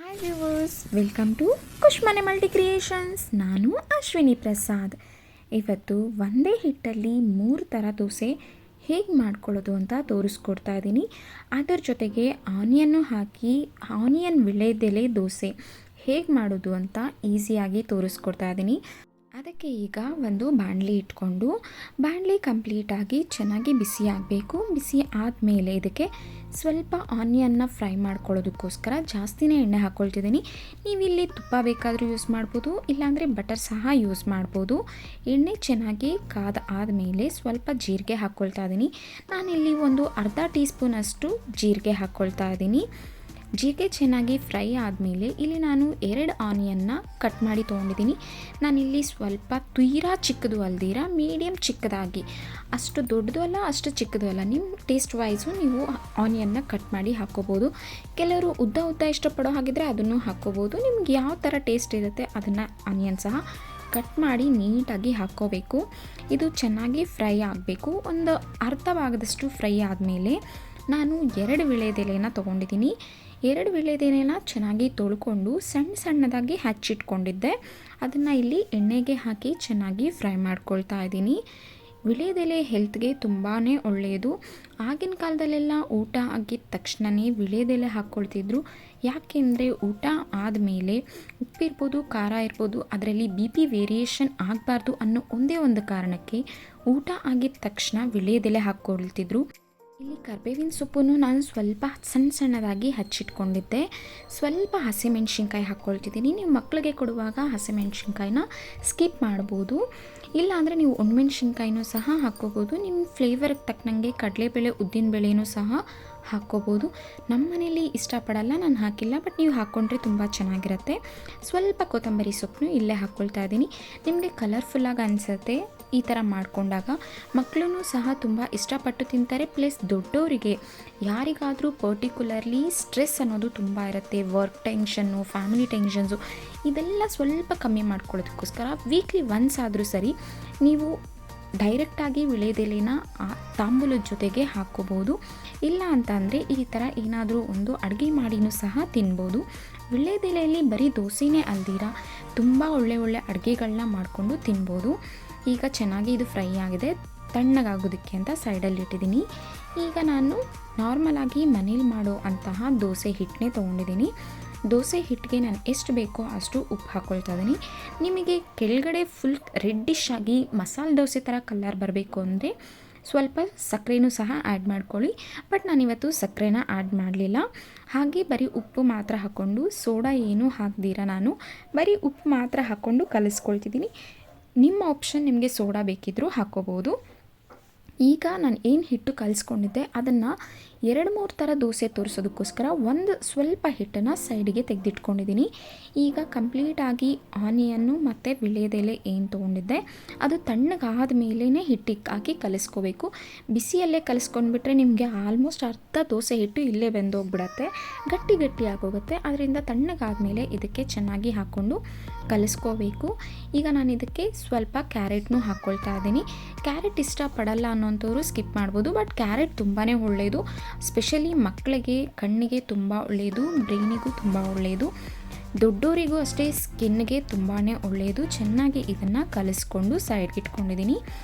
Hi viewers, welcome to ಖುಷ್ ಮನೆ multi creations. ನಾನು ಅಶ್ವಿನಿ ಪ್ರಸಾದ್. ಇವತ್ತು ಒಂದೇ ಹಿಟ್ಟಲ್ಲಿ 3 ಥರ ದೋಸೆ ಹೇಗೆ ಮಾಡ್ಕೊಳ್ಳೋದು ಅಂತ ತೋರಿಸ್ಕೊಡ್ತಾ ಇದ್ದೀನಿ. ಅದರ ಜೊತೆಗೆ ಆನಿಯನ್ನು ಹಾಕಿ ಆನಿಯನ್ ವಿಳೆದೆಲೆ ದೋಸೆ ಹೇಗೆ ಮಾಡೋದು ಅಂತ ಈಸಿಯಾಗಿ ತೋರಿಸ್ಕೊಡ್ತಾ ಇದ್ದೀನಿ. ಅದಕ್ಕೆ ಈಗ ಒಂದು ಬಾಣಲಿ ಇಟ್ಕೊಂಡು ಬಾಣಲಿ ಕಂಪ್ಲೀಟಾಗಿ ಚೆನ್ನಾಗಿ ಬಿಸಿ ಆಗಬೇಕು. ಬಿಸಿ ಆದಮೇಲೆ ಇದಕ್ಕೆ ಸ್ವಲ್ಪ ಆನಿಯನ್ನ ಫ್ರೈ ಮಾಡ್ಕೊಳ್ಳೋದಕ್ಕೋಸ್ಕರ ಜಾಸ್ತಿನೇ ಎಣ್ಣೆ ಹಾಕ್ಕೊಳ್ತಿದ್ದೀನಿ. ನೀವಿಲ್ಲಿ ತುಪ್ಪ ಬೇಕಾದರೂ ಯೂಸ್ ಮಾಡ್ಬೋದು, ಇಲ್ಲಾಂದರೆ ಬಟರ್ ಸಹ ಯೂಸ್ ಮಾಡ್ಬೋದು. ಎಣ್ಣೆ ಚೆನ್ನಾಗಿ ಆದಮೇಲೆ ಸ್ವಲ್ಪ ಜೀರಿಗೆ ಹಾಕ್ಕೊಳ್ತಾ ಇದ್ದೀನಿ. ನಾನಿಲ್ಲಿ ಒಂದು ಅರ್ಧ ಟೀ ಸ್ಪೂನಷ್ಟು ಜೀರಿಗೆ ಹಾಕ್ಕೊಳ್ತಾ ಇದ್ದೀನಿ. ಜೀರಿಗೆ ಚೆನ್ನಾಗಿ ಫ್ರೈ ಆದಮೇಲೆ ಇಲ್ಲಿ ನಾನು 2 ಆನಿಯನ್ನ ಕಟ್ ಮಾಡಿ ತೊಗೊಂಡಿದ್ದೀನಿ. ನಾನಿಲ್ಲಿ ಸ್ವಲ್ಪ ತೀರಾ ಚಿಕ್ಕದು ಅಲ್ದಿರ ಮೀಡಿಯಮ್ ಚಿಕ್ಕದಾಗಿ, ಅಷ್ಟು ದೊಡ್ಡದು ಅಲ್ಲ ಅಷ್ಟು ಚಿಕ್ಕದು ಅಲ್ಲ, ನಿಮ್ಮ ಟೇಸ್ಟ್ ವೈಸು ನೀವು ಆನಿಯನ್ನ ಕಟ್ ಮಾಡಿ ಹಾಕ್ಕೋಬೋದು. ಕೆಲವರು ಉದ್ದ ಇಷ್ಟಪಡೋ ಹಾಗಿದ್ರೆ ಅದನ್ನು ಹಾಕ್ಕೋಬೋದು. ನಿಮ್ಗೆ ಯಾವ ಥರ ಟೇಸ್ಟ್ ಇರುತ್ತೆ ಅದನ್ನು ಆನಿಯನ್ ಸಹ ಕಟ್ ಮಾಡಿ ನೀಟಾಗಿ ಹಾಕ್ಕೋಬೇಕು. ಇದು ಚೆನ್ನಾಗಿ ಫ್ರೈ ಆಗಬೇಕು. ಒಂದು ಅರ್ಧ ಭಾಗದಷ್ಟು ಫ್ರೈ ಆದಮೇಲೆ ನಾನು 2 ವಿಳೆದೆಲೆನ ತೊಗೊಂಡಿದ್ದೀನಿ. 2 ವಿಳೆದೆಲೆನ ಚೆನ್ನಾಗಿ ತೊಳ್ಕೊಂಡು ಸಣ್ಣದಾಗಿ ಹಚ್ಚಿಟ್ಕೊಂಡಿದ್ದೆ. ಅದನ್ನು ಇಲ್ಲಿ ಎಣ್ಣೆಗೆ ಹಾಕಿ ಚೆನ್ನಾಗಿ ಫ್ರೈ ಮಾಡ್ಕೊಳ್ತಾ ಇದ್ದೀನಿ. ವಿಳೆದೆಲೆ ಹೆಲ್ತ್ಗೆ ತುಂಬಾ ಒಳ್ಳೆಯದು. ಆಗಿನ ಕಾಲದಲ್ಲೆಲ್ಲ ಊಟ ಆಗಿದ ತಕ್ಷಣವೇ ವಿಳೆದೆಲೆ ಹಾಕ್ಕೊಳ್ತಿದ್ರು. ಯಾಕೆಂದರೆ ಊಟ ಆದಮೇಲೆ ಉಪ್ಪಿರ್ಬೋದು, ಖಾರ ಇರ್ಬೋದು, ಅದರಲ್ಲಿ BP ವೇರಿಯೇಷನ್ ಆಗಬಾರ್ದು ಅನ್ನೋ ಒಂದೇ ಒಂದು ಕಾರಣಕ್ಕೆ ಊಟ ಆಗಿದ ತಕ್ಷಣ ವಿಳೆದೆಲೆ ಹಾಕ್ಕೊಳ್ತಿದ್ರು. ಇಲ್ಲಿ ಕರ್ಬೇವಿನ ಸೊಪ್ಪನ್ನು ನಾನು ಸ್ವಲ್ಪ ಸಣ್ಣದಾಗಿ ಹಚ್ಚಿಟ್ಕೊಂಡಿದ್ದೆ. ಸ್ವಲ್ಪ ಹಸಿಮೆಣ್ಸಿನ್ಕಾಯಿ ಹಾಕ್ಕೊಳ್ತಿದ್ದೀನಿ. ನೀವು ಮಕ್ಕಳಿಗೆ ಕೊಡುವಾಗ ಹಸಿಮೆಣ್ಸಿನ್ಕಾಯಿನ ಸ್ಕಿಪ್ ಮಾಡ್ಬೋದು, ಇಲ್ಲಾಂದರೆ ನೀವು ಒಣಮೆಣ್ಸಿನ್ಕಾಯಿನೂ ಸಹ ಹಾಕ್ಕೋಬೋದು. ನಿಮ್ಮ ಫ್ಲೇವರ್ಗೆ ತಕ್ಕನಂಗೆ ಕಡಲೆಬೇಳೆ, ಉದ್ದಿನಬೇಳೆನೂ ಸಹ ಹಾಕ್ಕೋಬೋದು. ನಮ್ಮ ಮನೇಲಿ ಇಷ್ಟಪಡಲ್ಲ, ನಾನು ಹಾಕಿಲ್ಲ, ಬಟ್ ನೀವು ಹಾಕ್ಕೊಂಡ್ರೆ ತುಂಬ ಚೆನ್ನಾಗಿರುತ್ತೆ. ಸ್ವಲ್ಪ ಕೊತ್ತಂಬರಿ ಸೊಪ್ಪನ್ನು ಇಲ್ಲೇ ಹಾಕ್ಕೊಳ್ತಾ ಇದ್ದೀನಿ. ನಿಮಗೆ ಕಲರ್ಫುಲ್ಲಾಗಿ ಅನಿಸುತ್ತೆ ಈ ಥರ ಮಾಡಿಕೊಂಡಾಗ. ಮಕ್ಕಳೂ ಸಹ ತುಂಬ ಇಷ್ಟಪಟ್ಟು ತಿಂತಾರೆ. ಪ್ಲಸ್ ದೊಡ್ಡವರಿಗೆ ಯಾರಿಗಾದರೂ ಪರ್ಟಿಕ್ಯುಲರ್ಲಿ ಸ್ಟ್ರೆಸ್ ಅನ್ನೋದು ತುಂಬ ಇರುತ್ತೆ, ವರ್ಕ್ ಟೆನ್ಷನ್ನು, ಫ್ಯಾಮಿಲಿ ಟೆನ್ಷನ್ಸು, ಇದೆಲ್ಲ ಸ್ವಲ್ಪ ಕಮ್ಮಿ ಮಾಡ್ಕೊಳ್ಳೋದಕ್ಕೋಸ್ಕರ ವೀಕ್ಲಿ ಒನ್ಸ್ ಆದರೂ ಸರಿ ನೀವು ಡೈರೆಕ್ಟಾಗಿ ವಿಳೆದೆಲೆನ ತಾಂಬೂಲದ ಜೊತೆಗೆ ಹಾಕ್ಕೋಬೋದು. ಇಲ್ಲ ಅಂತ ಅಂದರೆ ಈ ಥರ ಏನಾದರೂ ಒಂದು ಅಡುಗೆ ಮಾಡಿನೂ ಸಹ ತಿನ್ಬೋದು. ವಿಳೆದೆಲೆಯಲ್ಲಿ ಬರೀ ದೋಸೆನೇ ಅಲ್ದಿರ ತುಂಬ ಒಳ್ಳೆ ಅಡುಗೆಗಳನ್ನ ಮಾಡಿಕೊಂಡು ತಿನ್ಬೋದು. ಈಗ ಚೆನ್ನಾಗಿ ಇದು ಫ್ರೈ ಆಗಿದೆ. ತಣ್ಣಗಾಗೋದಕ್ಕೆ ಅಂತ ಸೈಡಲ್ಲಿ ಇಟ್ಟಿದ್ದೀನಿ. ಈಗ ನಾನು ನಾರ್ಮಲಾಗಿ ಮನೇಲಿ ಮಾಡೋ ಅಂತಹ ದೋಸೆ ಹಿಟ್ಟನ್ನೇ ತೊಗೊಂಡಿದ್ದೀನಿ. ದೋಸೆ ಹಿಟ್ಟಿಗೆ ನಾನು ಎಷ್ಟು ಬೇಕೋ ಅಷ್ಟು ಉಪ್ಪು ಹಾಕ್ಕೊಳ್ತಾ ಇದ್ದೀನಿ. ನಿಮಗೆ ಕೆಳಗಡೆ ಫುಲ್ ರೆಡ್ಡಿಶ್ ಆಗಿ ಮಸಾಲೆ ದೋಸೆ ಥರ ಕಲರ್ ಬರಬೇಕು ಅಂದರೆ ಸ್ವಲ್ಪ ಸಕ್ಕರೆನೂ ಸಹ ಆ್ಯಡ್ ಮಾಡ್ಕೊಳ್ಳಿ. ಬಟ್ ನಾನಿವತ್ತು ಸಕ್ಕರೆನ ಆ್ಯಡ್ ಮಾಡಲಿಲ್ಲ. ಹಾಗೆ ಬರೀ ಉಪ್ಪು ಮಾತ್ರ ಹಾಕ್ಕೊಂಡು, ಸೋಡಾ ಏನೂ ಹಾಕ್ದಿರ ನಾನು ಬರೀ ಉಪ್ಪು ಮಾತ್ರ ಹಾಕ್ಕೊಂಡು ಕಲಿಸ್ಕೊಳ್ತಿದ್ದೀನಿ. ನಿಮ್ಮ ಆಪ್ಷನ್, ನಿಮಗೆ ಸೋಡಾ ಬೇಕಿದ್ದರೂ ಹಾಕ್ಕೋಬೋದು. ಈಗ ನಾನು ಏನು ಹಿಟ್ಟು ಕಲಿಸ್ಕೊಂಡಿದ್ದೆ ಅದನ್ನು 2-3 ಥರ ದೋಸೆ ತೋರಿಸೋದಕ್ಕೋಸ್ಕರ ಒಂದು ಸ್ವಲ್ಪ ಹಿಟ್ಟನ್ನು ಸೈಡಿಗೆ ತೆಗೆದಿಟ್ಕೊಂಡಿದ್ದೀನಿ. ಈಗ ಕಂಪ್ಲೀಟಾಗಿ ಆನಿಯನ್ನು ಮತ್ತು ವಿಳೆದೆಲೆ ಏನು ತೊಗೊಂಡಿದ್ದೆ ಅದು ತಣ್ಣಗಾದ ಮೇಲೇ ಹಿಟ್ಟಿಗೆ ಹಾಕಿ ಕಲಿಸ್ಕೋಬೇಕು. ಬಿಸಿಯಲ್ಲೇ ಕಲಿಸ್ಕೊಂಡ್ಬಿಟ್ರೆ ನಿಮಗೆ ಆಲ್ಮೋಸ್ಟ್ ಅರ್ಧ ದೋಸೆ ಹಿಟ್ಟು ಇಲ್ಲೇ ಬೆಂದೋಗ್ಬಿಡತ್ತೆ, ಗಟ್ಟಿ ಆಗೋಗುತ್ತೆ. ಅದರಿಂದ ತಣ್ಣಗಾದ ಮೇಲೆ ಇದಕ್ಕೆ ಚೆನ್ನಾಗಿ ಹಾಕ್ಕೊಂಡು ಕಲಿಸ್ಕೋಬೇಕು. ಈಗ ನಾನು ಇದಕ್ಕೆ ಸ್ವಲ್ಪ ಕ್ಯಾರೆಟ್ನೂ ಹಾಕ್ಕೊಳ್ತಾ ಇದ್ದೀನಿ. ಕ್ಯಾರೆಟ್ ಇಷ್ಟಪಡಲ್ಲ ಅನ್ನೋಂಥವ್ರು ಸ್ಕಿಪ್ ಮಾಡ್ಬೋದು, ಬಟ್ ಕ್ಯಾರೆಟ್ ತುಂಬಾ ಒಳ್ಳೆಯದು. ಸ್ಪೆಷಲಿ ಮಕ್ಕಳಿಗೆ ಕಣ್ಣಿಗೆ ತುಂಬ ಒಳ್ಳೆಯದು, ಬ್ರೈನಿಗೂ ತುಂಬ ಒಳ್ಳೆಯದು, ದೊಡ್ಡವರಿಗೂ ಅಷ್ಟೇ ಸ್ಕಿನ್ಗೆ ತುಂಬಾ ಒಳ್ಳೆಯದು. ಚೆನ್ನಾಗಿ ಇದನ್ನು ಕಲಿಸ್ಕೊಂಡು ಸೈಡ್ಗೆ ಇಟ್ಕೊಂಡಿದ್ದೀನಿ.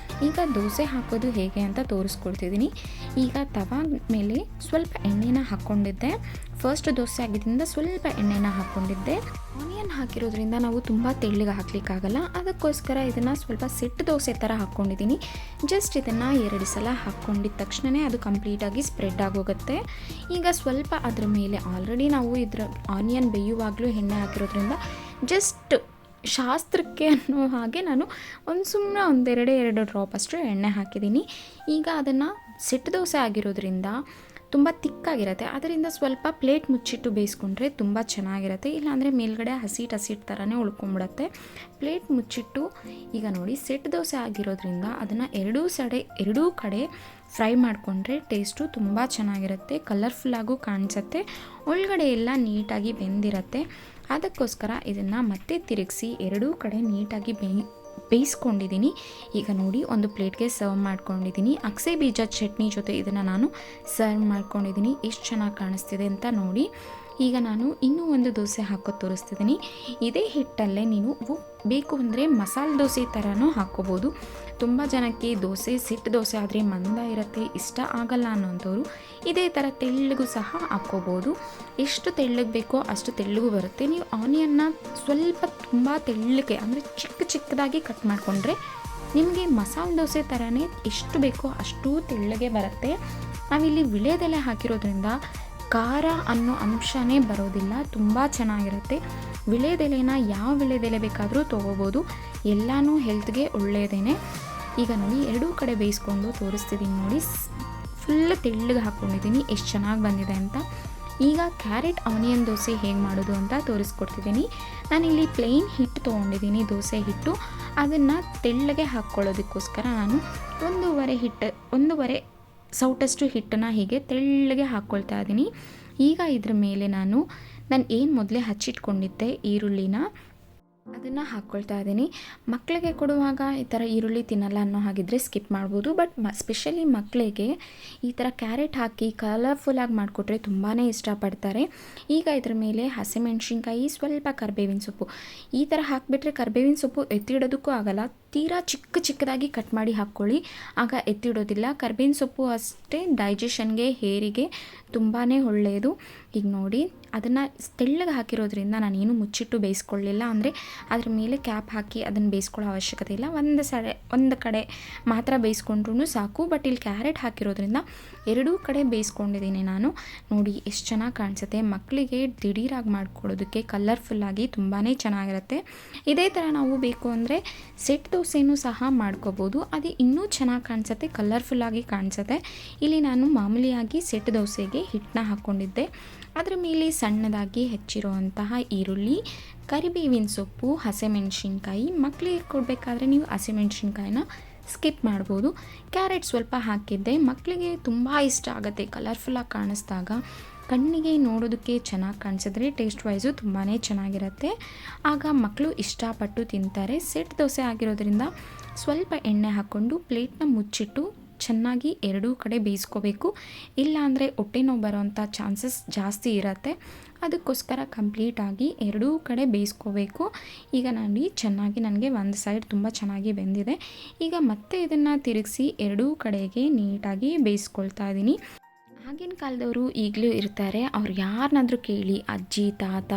ಈಗ ದೋಸೆ ಹಾಕೋದು ಹೇಗೆ ಅಂತ ತೋರಿಸ್ಕೊಡ್ತಿದ್ದೀನಿ. ಈಗ ತವಾ ಮೇಲೆ ಸ್ವಲ್ಪ ಎಣ್ಣೆನ ಹಾಕ್ಕೊಂಡಿದ್ದೆ. ಫಸ್ಟ್ ದೋಸೆ ಆಗಿದ್ದರಿಂದ ಸ್ವಲ್ಪ ಎಣ್ಣೆನ ಹಾಕ್ಕೊಂಡಿದ್ದೆ. ಆನಿಯನ್ ಹಾಕಿರೋದ್ರಿಂದ ನಾವು ತುಂಬ ತೆಳ್ಳಗೆ ಹಾಕ್ಲಿಕ್ಕಾಗಲ್ಲ, ಅದಕ್ಕೋಸ್ಕರ ಇದನ್ನು ಸ್ವಲ್ಪ ಸೆಟ್ ದೋಸೆ ಥರ ಹಾಕ್ಕೊಂಡಿದ್ದೀನಿ. ಜಸ್ಟ್ ಇದನ್ನು 2 ಸಲ ಹಾಕ್ಕೊಂಡಿದ್ದ ತಕ್ಷಣವೇ ಅದು ಕಂಪ್ಲೀಟಾಗಿ ಸ್ಪ್ರೆಡ್ ಆಗೋಗುತ್ತೆ. ಈಗ ಸ್ವಲ್ಪ ಅದ್ರ ಮೇಲೆ ಆಲ್ರೆಡಿ ನಾವು ಇದರ ಆನಿಯನ್ ಬೇಯುವಾಗಲೂ ಎಣ್ಣೆ ಹಾಕಿರೋದ್ರಿಂದ ಜಸ್ಟ್ ಶಾಸ್ತ್ರಕ್ಕೆ ಅನ್ನೋ ಹಾಗೆ ನಾನು ಸುಮ್ಮನೆ ಒಂದೆರಡು ಡ್ರಾಪ್ ಅಷ್ಟು ಎಣ್ಣೆ ಹಾಕಿದ್ದೀನಿ. ಈಗ ಅದನ್ನು ಸೆಟ್ ದೋಸೆ ಆಗಿರೋದ್ರಿಂದ ತುಂಬ ತಿಕ್ಕಾಗಿರುತ್ತೆ, ಅದರಿಂದ ಸ್ವಲ್ಪ ಪ್ಲೇಟ್ ಮುಚ್ಚಿಟ್ಟು ಬೇಯಿಸ್ಕೊಂಡ್ರೆ ತುಂಬ ಚೆನ್ನಾಗಿರುತ್ತೆ. ಇಲ್ಲಾಂದರೆ ಮೇಲ್ಗಡೆ ಹಸಿಟ್ ಥರನೇ ಉಳ್ಕೊಂಬಿಡುತ್ತೆ. ಪ್ಲೇಟ್ ಮುಚ್ಚಿಟ್ಟು ಈಗ ನೋಡಿ ಸೆಟ್ ದೋಸೆ ಆಗಿರೋದ್ರಿಂದ ಅದನ್ನು ಎರಡೂ ಕಡೆ ಫ್ರೈ ಮಾಡಿಕೊಂಡ್ರೆ ಟೇಸ್ಟು ತುಂಬ ಚೆನ್ನಾಗಿರುತ್ತೆ, ಕಲರ್ಫುಲ್ಲಾಗೂ ಕಾಣಿಸುತ್ತೆ, ಒಳಗಡೆ ಎಲ್ಲ ನೀಟಾಗಿ ಬೆಂದಿರುತ್ತೆ. ಅದಕ್ಕೋಸ್ಕರ ಇದನ್ನು ಮತ್ತೆ ತಿರುಗಿಸಿ ಎರಡೂ ಕಡೆ ನೀಟಾಗಿ ಬೇಯಿಸ್ಕೊಂಡಿದ್ದೀನಿ. ಈಗ ನೋಡಿ ಒಂದು ಪ್ಲೇಟ್ಗೆ ಸರ್ವ್ ಮಾಡ್ಕೊಂಡಿದ್ದೀನಿ. ಅಗಸೆ ಬೀಜ ಚಟ್ನಿ ಜೊತೆ ಇದನ್ನು ನಾನು ಸರ್ವ್ ಮಾಡ್ಕೊಂಡಿದ್ದೀನಿ. ಎಷ್ಟು ಚೆನ್ನಾಗಿ ಕಾಣಿಸ್ತಿದೆ ಅಂತ ನೋಡಿ. ಈಗ ನಾನು ಇನ್ನೂ ಒಂದು ದೋಸೆ ಹಾಕೋದು ತೋರಿಸ್ತಿದ್ದೀನಿ. ಇದೇ ಹಿಟ್ಟಲ್ಲೇ ನೀವು ಬೇಕು ಅಂದರೆ ಮಸಾಲೆ ದೋಸೆ ಥರನೂ ಹಾಕ್ಕೋಬೋದು. ತುಂಬ ಜನಕ್ಕೆ ದೋಸೆ ಸಿಟ್ಟು ದೋಸೆ ಆದರೆ ಮಂದ ಇರುತ್ತೆ, ಇಷ್ಟ ಆಗಲ್ಲ ಅನ್ನೋಂಥವ್ರು ಇದೇ ಥರ ತೆಳ್ಳಗೂ ಸಹ ಹಾಕ್ಕೋಬೋದು. ಎಷ್ಟು ತೆಳ್ಳಗೆ ಬೇಕೋ ಅಷ್ಟು ತೆಳ್ಳಗೂ ಬರುತ್ತೆ. ನೀವು ಆನಿಯನ್ನ ಸ್ವಲ್ಪ ತುಂಬ ತೆಳ್ಳಗೆ ಅಂದರೆ ಚಿಕ್ಕದಾಗಿ ಕಟ್ ಮಾಡಿಕೊಂಡ್ರೆ ನಿಮಗೆ ಮಸಾಲೆ ದೋಸೆ ಥರನೇ ಎಷ್ಟು ಬೇಕೋ ಅಷ್ಟು ತೆಳ್ಳಗೆ ಬರುತ್ತೆ. ನಾವಿಲ್ಲಿ ವಿಳೆದೆಲೆ ಹಾಕಿರೋದ್ರಿಂದ ಖಾರ ಅನ್ನೋ ಅಂಶನೇ ಬರೋದಿಲ್ಲ, ತುಂಬ ಚೆನ್ನಾಗಿರುತ್ತೆ. ವಿಳೆದೆಲೆನ ಯಾವ ವಿಳೆದೆಲೆ ಬೇಕಾದರೂ ತೊಗೋಬೋದು, ಎಲ್ಲನೂ ಹೆಲ್ತ್ಗೆ ಒಳ್ಳೆಯದೇ. ಈಗ ನೋಡಿ ಎರಡೂ ಕಡೆ ಬೇಯಿಸ್ಕೊಂಡು ತೋರಿಸ್ತಿದ್ದೀನಿ ನೋಡಿ, ಫುಲ್ ತೆಳ್ಳಗೆ ಹಾಕ್ಕೊಂಡಿದ್ದೀನಿ, ಎಷ್ಟು ಚೆನ್ನಾಗಿ ಬಂದಿದೆ ಅಂತ. ಈಗ ಕ್ಯಾರೆಟ್ ಆನಿಯನ್ ದೋಸೆ ಹೇಗೆ ಮಾಡೋದು ಅಂತ ತೋರಿಸ್ಕೊಡ್ತಿದ್ದೀನಿ. ನಾನಿಲ್ಲಿ ಪ್ಲೇನ್ ಹಿಟ್ಟು ತೊಗೊಂಡಿದ್ದೀನಿ, ದೋಸೆ ಹಿಟ್ಟು. ಅದನ್ನು ತೆಳ್ಳಗೆ ಹಾಕ್ಕೊಳ್ಳೋದಕ್ಕೋಸ್ಕರ ನಾನು ಒಂದೂವರೆ ಸೌಟಷ್ಟು ಹಿಟ್ಟನ್ನು ಹೀಗೆ ತೆಳ್ಳಗೆ ಹಾಕ್ಕೊಳ್ತಾ ಇದ್ದೀನಿ. ಈಗ ಇದ್ರ ಮೇಲೆ ನಾನು ಏನು ಮೊದಲೇ ಹಚ್ಚಿಟ್ಕೊಂಡಿದ್ದೆ ಈರುಳ್ಳಿನ ಅದನ್ನು ಹಾಕ್ಕೊಳ್ತಾ ಇದ್ದೀನಿ. ಮಕ್ಕಳಿಗೆ ಕೊಡುವಾಗ ಈ ಥರ ಈರುಳ್ಳಿ ತಿನ್ನಲ್ಲ ಅನ್ನೋ ಹಾಗಿದ್ರೆ ಸ್ಕಿಪ್ ಮಾಡ್ಬೋದು. ಬಟ್ ಸ್ಪೆಷಲಿ ಮಕ್ಕಳಿಗೆ ಈ ಥರ ಕ್ಯಾರೆಟ್ ಹಾಕಿ ಕಲರ್ಫುಲ್ಲಾಗಿ ಮಾಡಿಕೊಟ್ರೆ ತುಂಬಾ ಇಷ್ಟಪಡ್ತಾರೆ. ಈಗ ಇದ್ರ ಮೇಲೆ ಹಸಿಮೆಣ್ಸಿನ್ಕಾಯಿ, ಸ್ವಲ್ಪ ಕರಿಬೇವಿನ ಸೊಪ್ಪು ಈ ಥರ ಹಾಕಿಬಿಟ್ರೆ ಕರಿಬೇವಿನ ಸೊಪ್ಪು ಎತ್ತಿಡೋದಕ್ಕೂ ಆಗಲ್ಲ, ತೀರಾ ಚಿಕ್ಕದಾಗಿ ಕಟ್ ಮಾಡಿ ಹಾಕ್ಕೊಳ್ಳಿ, ಆಗ ಎತ್ತಿಡೋದಿಲ್ಲ. ಕರಿಬೇವಿನ ಸೊಪ್ಪು ಅಷ್ಟೇ ಡೈಜೆಷನ್ಗೆ, ಹೇರಿಗೆ ತುಂಬಾ ಒಳ್ಳೆಯದು. ಈಗ ನೋಡಿ ಅದನ್ನು ತೆಳ್ಳಗೆ ಹಾಕಿರೋದ್ರಿಂದ ನಾನೇನು ಮುಚ್ಚಿಟ್ಟು ಬೇಯಿಸ್ಕೊಳ್ಳಿಲ್ಲ, ಅಂದರೆ ಅದ್ರ ಮೇಲೆ ಕ್ಯಾಪ್ ಹಾಕಿ ಅದನ್ನು ಬೇಯಿಸ್ಕೊಳ್ಳೋ ಅವಶ್ಯಕತೆ ಇಲ್ಲ. ಒಂದು ಕಡೆ ಮಾತ್ರ ಬೇಯಿಸ್ಕೊಂಡ್ರೂ ಸಾಕು. ಬಟ್ ಇಲ್ಲಿ ಕ್ಯಾರೆಟ್ ಹಾಕಿರೋದ್ರಿಂದ ಎರಡೂ ಕಡೆ ಬೇಯಿಸ್ಕೊಂಡಿದ್ದೀನಿ ನಾನು. ನೋಡಿ ಎಷ್ಟು ಚೆನ್ನಾಗಿ ಕಾಣಿಸುತ್ತೆ. ಮಕ್ಕಳಿಗೆ ದಿಢೀರಾಗಿ ಮಾಡ್ಕೊಳ್ಳೋದಕ್ಕೆ ಕಲರ್ಫುಲ್ಲಾಗಿ ತುಂಬಾ ಚೆನ್ನಾಗಿರುತ್ತೆ. ಇದೇ ಥರ ನಾವು ಬೇಕು ಅಂದರೆ ಸೆಟ್ ದೋಸೆನೂ ಸಹ ಮಾಡ್ಕೋಬೋದು, ಅದು ಇನ್ನೂ ಚೆನ್ನಾಗಿ ಕಾಣಿಸುತ್ತೆ, ಕಲರ್ಫುಲ್ಲಾಗಿ ಕಾಣಿಸುತ್ತೆ. ಇಲ್ಲಿ ನಾನು ಮಾಮೂಲಿಯಾಗಿ ಸೆಟ್ ದೋಸೆಗೆ ಹಿಟ್ಟನ್ನ ಹಾಕ್ಕೊಂಡಿದ್ದೆ. ಅದರ ಮೇಲೆ ಸಣ್ಣದಾಗಿ ಹೆಚ್ಚಿರುವಂತಹ ಈರುಳ್ಳಿ, ಕರಿಬೇವಿನ ಸೊಪ್ಪು, ಹಸಿಮೆಣ್ಸಿನ್ಕಾಯಿ. ಮಕ್ಕಳಿಗೆ ಕೊಡಬೇಕಾದ್ರೆ ನೀವು ಹಸಿಮೆಣ್ಸಿನ್ಕಾಯಿನ ಸ್ಕಿಪ್ ಮಾಡ್ಬೋದು. ಕ್ಯಾರೆಟ್ ಸ್ವಲ್ಪ ಹಾಕಿದ್ದೆ, ಮಕ್ಕಳಿಗೆ ತುಂಬ ಇಷ್ಟ ಆಗುತ್ತೆ. ಕಲರ್ಫುಲ್ಲಾಗಿ ಕಾಣಿಸ್ದಾಗ ಕಣ್ಣಿಗೆ ನೋಡೋದಕ್ಕೆ ಚೆನ್ನಾಗಿ ಕಾಣಿಸಿದ್ರೆ ಟೇಸ್ಟ್ ವೈಸು ತುಂಬಾ ಚೆನ್ನಾಗಿರುತ್ತೆ. ಆಗ ಮಕ್ಕಳು ಇಷ್ಟಪಟ್ಟು ತಿಂತಾರೆ. ಸೆಟ್ ದೋಸೆ ಆಗಿರೋದ್ರಿಂದ ಸ್ವಲ್ಪ ಎಣ್ಣೆ ಹಾಕ್ಕೊಂಡು ಪ್ಲೇಟ್ನ ಮುಚ್ಚಿಟ್ಟು ಚೆನ್ನಾಗಿ ಎರಡೂ ಕಡೆ ಬೇಯಿಸ್ಕೋಬೇಕು. ಇಲ್ಲಾಂದರೆ ಹೊಟ್ಟೆ ನೋವು ಬರೋವಂಥ ಚಾನ್ಸಸ್ ಜಾಸ್ತಿ ಇರುತ್ತೆ. ಅದಕ್ಕೋಸ್ಕರ ಕಂಪ್ಲೀಟಾಗಿ ಎರಡೂ ಕಡೆ ಬೇಯಿಸ್ಕೋಬೇಕು. ಈಗ ಚೆನ್ನಾಗಿ ನನಗೆ ಒಂದು ಸೈಡ್ ತುಂಬ ಚೆನ್ನಾಗಿ ಬೆಂದಿದೆ. ಈಗ ಮತ್ತೆ ಇದನ್ನು ತಿರುಗಿಸಿ ಎರಡೂ ಕಡೆಗೆ ನೀಟಾಗಿ ಬೇಯಿಸ್ಕೊಳ್ತಾ ಇದ್ದೀನಿ. ಆಗಿನ ಕಾಲದವರು ಈಗಲೂ ಇರ್ತಾರೆ. ಅವ್ರು ಯಾರನ್ನಾದ್ರೂ ಕೇಳಿ, ಅಜ್ಜಿ, ತಾತ,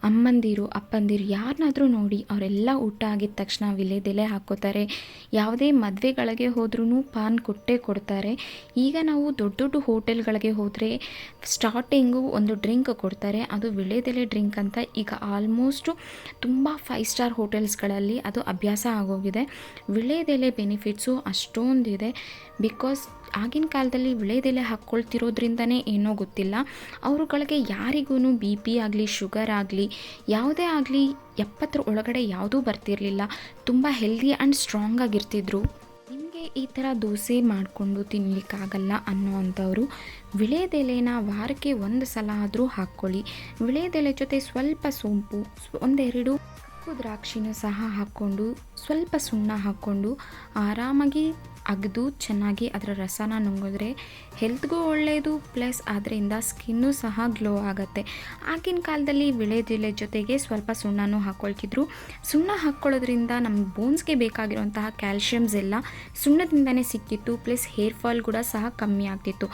ಅಮ್ಮಂದಿರು, ಅಪ್ಪಂದಿರು ಯಾರನ್ನಾದ್ರೂ ನೋಡಿ ಅವರೆಲ್ಲ ಊಟ ಆಗಿದ ತಕ್ಷಣ ವಿಳೆದೆಲೆ ಹಾಕ್ಕೋತಾರೆ. ಯಾವುದೇ ಮದುವೆಗಳಿಗೆ ಹೋದ್ರೂ ಪಾನ್ ಕೊಟ್ಟೇ ಕೊಡ್ತಾರೆ. ಈಗ ನಾವು ದೊಡ್ಡ ಹೋಟೆಲ್ಗಳಿಗೆ ಹೋದರೆ ಸ್ಟಾರ್ಟಿಂಗು ಒಂದು ಡ್ರಿಂಕ್ ಕೊಡ್ತಾರೆ, ಅದು ವಿಳೆದೆಲೆ ಡ್ರಿಂಕ್ ಅಂತ. ಈಗ ಆಲ್ಮೋಸ್ಟು ತುಂಬ 5 ಸ್ಟಾರ್ ಹೋಟೆಲ್ಸ್ಗಳಲ್ಲಿ ಅದು ಅಭ್ಯಾಸ ಆಗೋಗಿದೆ. ವಿಳೆದೆಲೆ ಬೆನಿಫಿಟ್ಸು ಅಷ್ಟೊಂದಿದೆ. ಬಿಕಾಸ್ ಆಗಿನ ಕಾಲದಲ್ಲಿ ವಿಳೆದೆಲೆ ಹಾಕ್ಕೊಳ್ತಿರೋದ್ರಿಂದನೇ ಏನೋ ಗೊತ್ತಿಲ್ಲ, ಅವರುಗಳಿಗೆ ಯಾರಿಗೂ BP ಆಗಲಿ, ಶುಗರ್ ಆಗಲಿ, ಯಾವುದೇ ಆಗಲಿ 70 ಒಳಗಡೆ ಯಾವುದೂ ಬರ್ತಿರಲಿಲ್ಲ. ತುಂಬ ಹೆಲ್ದಿ ಆ್ಯಂಡ್ ಸ್ಟ್ರಾಂಗ್ ಆಗಿರ್ತಿದ್ರು. ನಿಮಗೆ ಈ ಥರ ದೋಸೆ ಮಾಡಿಕೊಂಡು ತಿನ್ನಲಿಕ್ಕಾಗಲ್ಲ ಅನ್ನೋವಂಥವ್ರು ವಿಳೆದೆಲೆನ ವಾರಕ್ಕೆ 1 ಸಲ ಆದರೂ ಹಾಕ್ಕೊಳ್ಳಿ. ವಿಳೆದೆಲೆ ಜೊತೆ ಸ್ವಲ್ಪ ಸೋಂಪು, ಒಂದೆರಡು ಕಪ್ಪು ದ್ರಾಕ್ಷಿನೂ ಸಹ ಹಾಕ್ಕೊಂಡು, ಸ್ವಲ್ಪ ಸುಣ್ಣ ಹಾಕ್ಕೊಂಡು ಆರಾಮಾಗಿ ಅಗೆದು ಚೆನ್ನಾಗಿ ಅದರ ರಸನ ನುಂಗಿದ್ರೆ ಹೆಲ್ತ್ಗೂ ಒಳ್ಳೆಯದು, ಪ್ಲಸ್ ಅದರಿಂದ ಸ್ಕಿನ್ನೂ ಸಹ ಗ್ಲೋ ಆಗುತ್ತೆ. ಆಗಿನ ಕಾಲದಲ್ಲಿ ವಿಳೆದೆಲೆ ಜೊತೆಗೆ ಸ್ವಲ್ಪ ಸುಣ್ಣನೂ ಹಾಕ್ಕೊಳ್ತಿದ್ರು. ಸುಣ್ಣ ಹಾಕ್ಕೊಳ್ಳೋದ್ರಿಂದ ನಮ್ಮ ಬೋನ್ಸ್ಗೆ ಬೇಕಾಗಿರುವಂತಹ ಕ್ಯಾಲ್ಶಿಯಮ್ಸ್ ಎಲ್ಲ ಸುಣ್ಣದಿಂದನೇ ಸಿಕ್ಕಿತ್ತು, ಪ್ಲಸ್ ಹೇರ್ ಫಾಲ್ ಕೂಡ ಸಹ ಕಮ್ಮಿ ಆಗ್ತಿತ್ತು.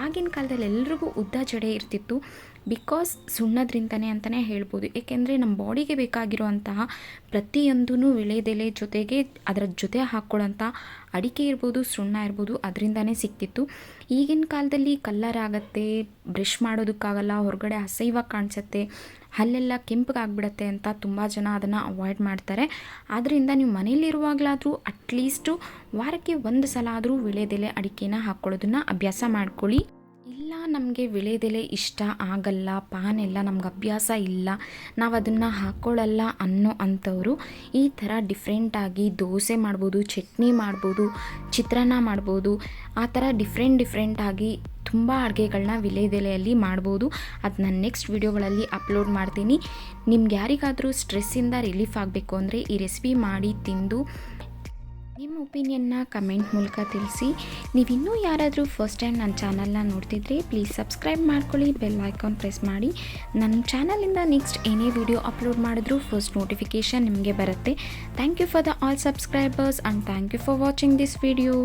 ಆಗಿನ ಕಾಲದಲ್ಲಿ ಎಲ್ರಿಗೂ ಉದ್ದ ಜಡೆ ಇರ್ತಿತ್ತು, ಬಿಕಾಸ್ ಸುಣ್ಣದ್ರಿಂದನೇ ಅಂತಲೇ ಹೇಳ್ಬೋದು. ಏಕೆಂದರೆ ನಮ್ಮ ಬಾಡಿಗೆ ಬೇಕಾಗಿರುವಂತಹ ಪ್ರತಿಯೊಂದೂ ವಿಳೆದೆಲೆ ಜೊತೆಗೆ ಅದರ ಜೊತೆ ಹಾಕ್ಕೊಳ್ಳೋಂಥ ಅಡಿಕೆ ಇರ್ಬೋದು, ಸುಣ್ಣ ಇರ್ಬೋದು, ಅದರಿಂದನೇ ಸಿಕ್ತಿತ್ತು. ಈಗಿನ ಕಾಲದಲ್ಲಿ ಕಲ್ಲರ್ ಆಗುತ್ತೆ, ಬ್ರಷ್ ಮಾಡೋದಕ್ಕಾಗಲ್ಲ, ಹೊರಗಡೆ ಅಸಹ್ಯವಾಗಿ ಕಾಣಿಸುತ್ತೆ, ಹಲ್ಲೆಲ್ಲ ಕೆಂಪಗಾಗ್ಬಿಡುತ್ತೆ ಅಂತ ತುಂಬ ಜನ ಅದನ್ನು ಅವಾಯ್ಡ್ ಮಾಡ್ತಾರೆ. ಆದ್ದರಿಂದ ನೀವು ಮನೇಲಿರುವಾಗಲಾದರೂ ಅಟ್ಲೀಸ್ಟು ವಾರಕ್ಕೆ 1 ಸಲ ಆದರೂ ವಿಳೆದೆಲೆ ಅಡಿಕೆನ ಹಾಕ್ಕೊಳ್ಳೋದನ್ನು ಅಭ್ಯಾಸ ಮಾಡ್ಕೊಳ್ಳಿ. ಇಲ್ಲ ನಮಗೆ ವಿಳೆದೆಲೆ ಇಷ್ಟ ಆಗಲ್ಲ, ಪಾನೆಲ್ಲ ನಮ್ಗೆ ಅಭ್ಯಾಸ ಇಲ್ಲ, ನಾವು ಅದನ್ನು ಹಾಕ್ಕೊಳ್ಳಲ್ಲ ಅನ್ನೋ ಅಂಥವರು ಈ ಥರ ಡಿಫ್ರೆಂಟಾಗಿ ದೋಸೆ ಮಾಡ್ಬೋದು, ಚಟ್ನಿ ಮಾಡ್ಬೋದು, ಚಿತ್ರಾನ್ನ ಮಾಡ್ಬೋದು. ಆ ಥರ ಡಿಫ್ರೆಂಟಾಗಿ ತುಂಬ ಅಡುಗೆಗಳನ್ನ ವಿಳೆದೆಲೆಯಲ್ಲಿ ಮಾಡ್ಬೋದು. ಅದು ನಾನು ನೆಕ್ಸ್ಟ್ ವಿಡಿಯೋಗಳಲ್ಲಿ ಅಪ್ಲೋಡ್ ಮಾಡ್ತೀನಿ. ನಿಮ್ಗೆ ಯಾರಿಗಾದರೂ ಸ್ಟ್ರೆಸ್ಸಿಂದ ರಿಲೀಫ್ ಆಗಬೇಕು ಅಂದರೆ ಈ ರೆಸಿಪಿ ಮಾಡಿ ತಿಂದು ನಿಮ್ಮ ಒಪಿನಿಯನ್ನ ಕಮೆಂಟ್ ಮೂಲಕ ತಿಳಿಸಿ. ನೀವಿನ್ನೂ ಯಾರಾದರೂ ಫಸ್ಟ್ ಟೈಮ್ ನನ್ನ ಚಾನಲ್ನ ನೋಡ್ತಿದ್ರೆ ಪ್ಲೀಸ್ ಸಬ್ಸ್ಕ್ರೈಬ್ ಮಾಡ್ಕೊಳ್ಳಿ, ಬೆಲ್ ಐಕಾನ್ ಪ್ರೆಸ್ ಮಾಡಿ. ನನ್ನ ಚಾನಲಿಂದ ನೆಕ್ಸ್ಟ್ ಏನೇ ವಿಡಿಯೋ ಅಪ್ಲೋಡ್ ಮಾಡಿದ್ರೂ ಫಸ್ಟ್ ನೋಟಿಫಿಕೇಷನ್ ನಿಮಗೆ ಬರುತ್ತೆ. Thank you for the all subscribers and thank you for watching this video.